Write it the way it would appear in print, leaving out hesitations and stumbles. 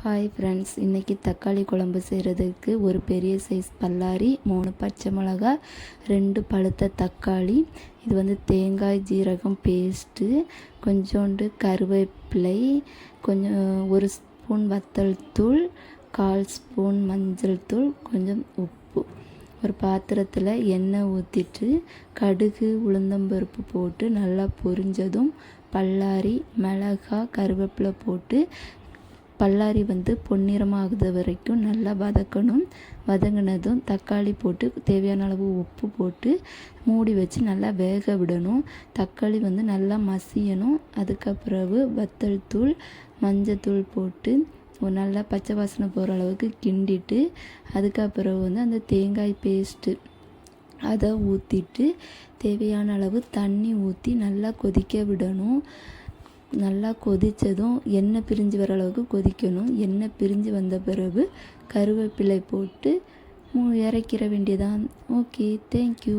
Hi friends, இன்றைக்கி தக்காளி குழம்பு செய்கிறதுக்கு ஒரு பெரிய சைஸ் பல்லாரி, 3 பச்சை மிளகா, 2 பழுத்த தக்காளி, இது வந்து தேங்காய் ஜீரகம் பேஸ்ட்டு, கொஞ்சோண்டு கருவேப்பிலை, கொஞ்சம் 1 ஸ்பூன் வத்தல் தூள், 1/4 ஸ்பூன் மஞ்சள் தூள், கொஞ்சம் உப்பு. ஒரு பாத்திரத்தில் எண்ணெய் ஊற்றிட்டு கடுகு உளுந்தம்பருப்பு போட்டு நல்லா பொரிஞ்சதும் பல்லாரி, மிளகாய், கருவேப்பிலை போட்டு பல்லாரி வந்து பொன்னிறமாகுது வரைக்கும் நல்லா வதக்கணும். வதங்கினதும் தக்காளி போட்டு தேவையான அளவு உப்பு போட்டு மூடி வச்சு நல்லா வேக விடணும். தக்காளி வந்து நல்லா மசியணும். அதுக்கப்புறவு வத்தல் தூள், மஞ்சத்தூள் போட்டு ஒரு நல்லா பச்சை வாசனை போகிற அளவுக்கு கிண்டிட்டு அதுக்கப்புறம் வந்து அந்த தேங்காய் பேஸ்ட்டு அதை ஊற்றிட்டு தேவையான அளவு தண்ணி ஊற்றி நல்லா கொதிக்க விடணும். நல்லா கொதித்ததும் எண்ணெய் பிரிஞ்சு வர அளவுக்கு கொதிக்கணும். எண்ணெய் பிரிஞ்சு வந்த பிறகு கருவேப்பிலை போட்டு இறக்கிற வேண்டியதான். Okay, thank you.